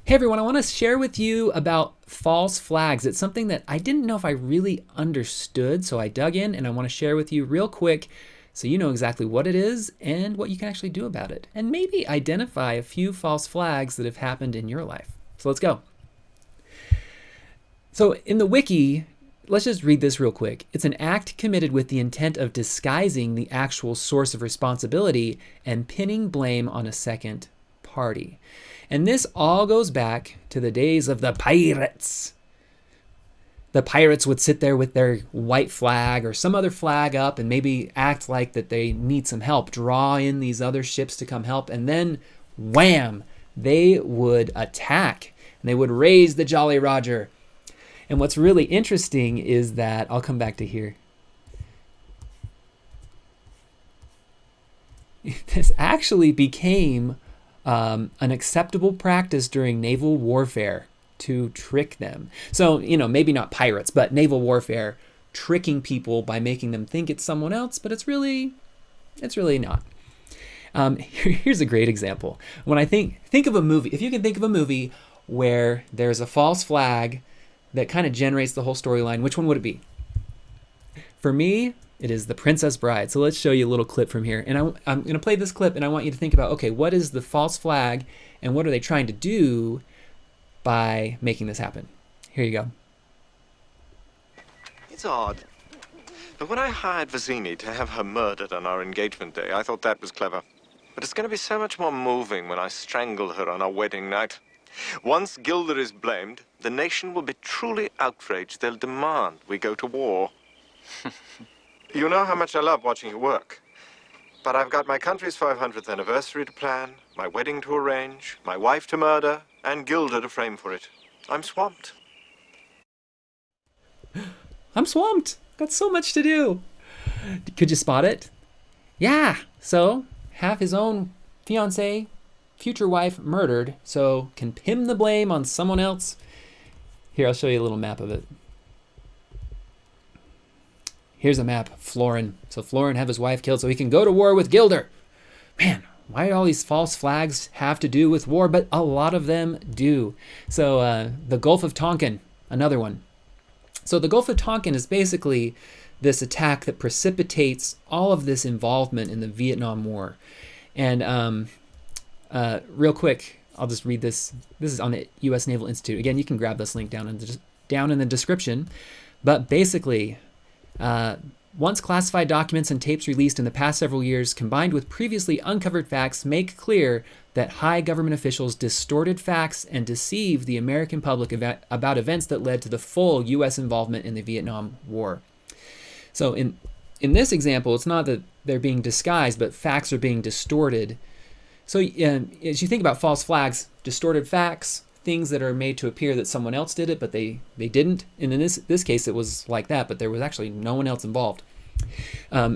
Hey everyone, I want to share with you about false flags. It's something that I didn't know if I really understood, so I dug in and I want to share with you real quick so you know exactly what it is and what you can actually do about it, and maybe identify a few false flags that have happened in your life. So let's go. So in the wiki, let's just read this real quick. It's an act committed with the intent of disguising the actual source of responsibility and pinning blame on a second party. And this all goes back to the days of the pirates. The pirates would sit there with their white flag or some other flag up and maybe act like that they need some help, draw in these other ships to come help, and then wham, they would attack and they would raise the Jolly Roger. And what's really interesting is that, I'll come back to here. This actually became an acceptable practice during naval warfare to trick them. So, maybe not pirates, but naval warfare, tricking people by making them think it's someone else, but it's really not. Here's a great example. When I think of a movie, if you can think of a movie where there's a false flag that kind of generates the whole storyline, which one would it be? For me, it is The Princess Bride. So let's show you a little clip from here. And I'm going to play this clip and I want you to think about, okay, what is the false flag and what are they trying to do by making this happen? Here you go. It's odd. But when I hired Vizzini to have her murdered on our engagement day, I thought that was clever. But it's going to be so much more moving when I strangle her on our wedding night. Once Gilder is blamed, the nation will be truly outraged. They'll demand we go to war. You know how much I love watching you work. But I've got my country's 500th anniversary to plan, my wedding to arrange, my wife to murder, and Gilder to frame for it. I'm swamped. I'm swamped. Got so much to do. Could you spot it? Yeah. So, have his own fiancée, future wife murdered, so can pin the blame on someone else. Here, I'll show you a little map of it. Here's a map, Florin. So Florin have his wife killed so he can go to war with Gilder. Man, why do all these false flags have to do with war? But a lot of them do. So the Gulf of Tonkin, another one. So the Gulf of Tonkin is basically this attack that precipitates all of this involvement in the Vietnam War. And real quick, I'll just read this. This is on the U.S. Naval Institute. Again, you can grab this link down in the description. But basically, once classified documents and tapes released in the past several years, combined with previously uncovered facts, make clear that high government officials distorted facts and deceived the American public about events that led to the full U.S. involvement in the Vietnam War. So in this example, it's not that they're being disguised, but facts are being distorted. So as you think about false flags, distorted facts, things that are made to appear that someone else did it, but they didn't. And in this case, it was like that, but there was actually no one else involved.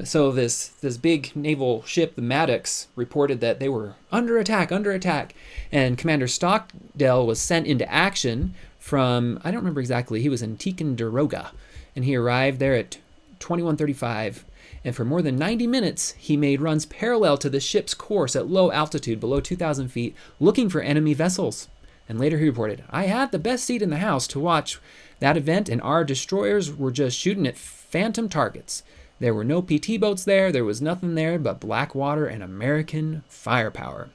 So this big naval ship, the Maddox, reported that they were under attack, and Commander Stockdale was sent into action from, I don't remember exactly, he was in Ticonderoga, and he arrived there at 21:35. And for more than 90 minutes, he made runs parallel to the ship's course at low altitude, below 2,000 feet, looking for enemy vessels. And later he reported, I had the best seat in the house to watch that event, and our destroyers were just shooting at phantom targets. There were no PT boats there. There was nothing there but black water and American firepower.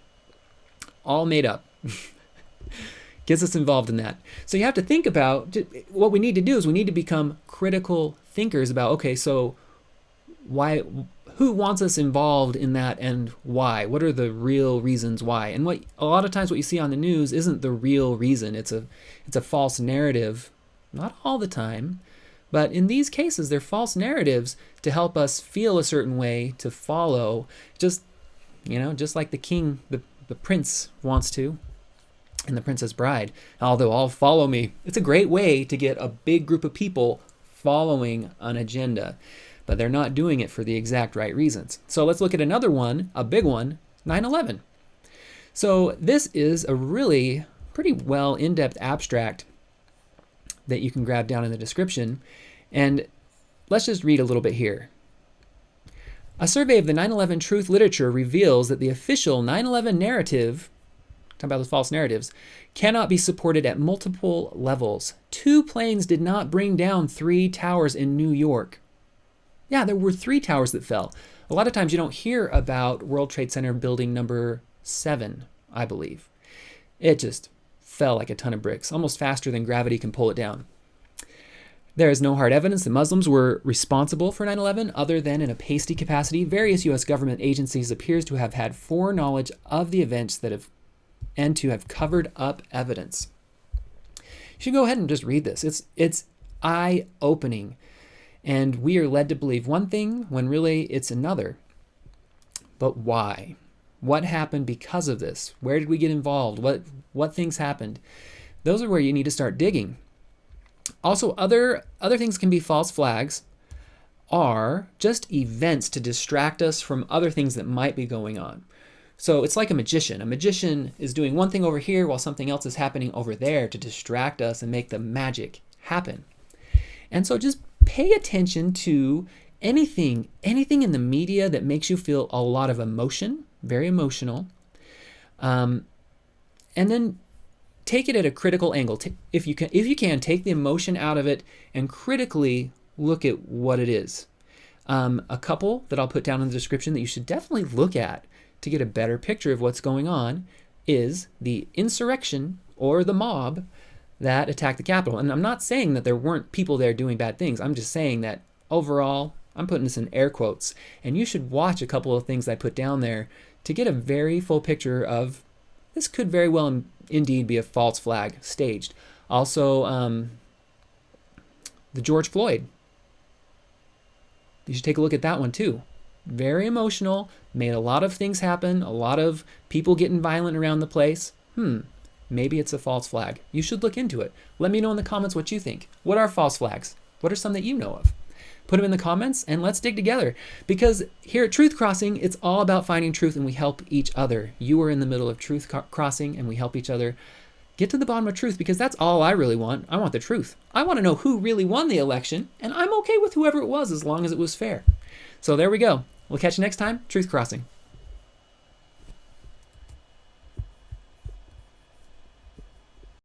All made up. Gets us involved in that. So you have to think about, what we need to do is we need to become critical thinkers about, okay, so who wants us involved in that and why? What are the real reasons why? And a lot of times what you see on the news isn't the real reason. It's a false narrative. Not all the time, but in these cases they're false narratives to help us feel a certain way, to follow, just like the king, the prince wants to in The Princess Bride. Although all follow me. It's a great way to get a big group of people following an agenda. But they're not doing it for the exact right reasons. So let's look at another one, a big one, 9/11. So this is a really pretty well in-depth abstract that you can grab down in the description. And let's just read a little bit here. A survey of the 9/11 truth literature reveals that the official 9/11 narrative talking about those false narratives, cannot be supported at multiple levels. 2 planes did not bring down 3 towers in New York. Yeah, there were 3 towers that fell. A lot of times you don't hear about World Trade Center building number 7, I believe. It just fell like a ton of bricks, almost faster than gravity can pull it down. There is no hard evidence that Muslims were responsible for 9/11 other than in a pasty capacity. Various U.S. government agencies appears to have had foreknowledge of the events and to have covered up evidence. You should go ahead and just read this. It's eye-opening. And we are led to believe one thing when really it's another. But why? What happened because of this? Where did we get involved? What things happened? Those are where you need to start digging. Also, other things can be false flags, are just events to distract us from other things that might be going on. So it's like a magician. A magician is doing one thing over here while something else is happening over there to distract us and make the magic happen. And so just pay attention to anything in the media that makes you feel a lot of emotion, very emotional, and then take it at a critical angle. If you can, take the emotion out of it and critically look at what it is. A couple that I'll put down in the description that you should definitely look at to get a better picture of what's going on is the insurrection or the mob that attacked the Capitol. And I'm not saying that there weren't people there doing bad things. I'm just saying that overall, I'm putting this in air quotes, and you should watch a couple of things I put down there to get a very full picture of this could very well indeed be a false flag staged. Also, the George Floyd. You should take a look at that one too. Very emotional, made a lot of things happen, a lot of people getting violent around the place. Maybe it's a false flag. You should look into it. Let me know in the comments what you think. What are false flags? What are some that you know of? Put them in the comments and let's dig together. Because here at Truth Crossing, it's all about finding truth and we help each other. You are in the middle of Truth Crossing and we help each other get to the bottom of truth, because that's all I really want. I want the truth. I want to know who really won the election, and I'm okay with whoever it was as long as it was fair. So there we go. We'll catch you next time. Truth Crossing.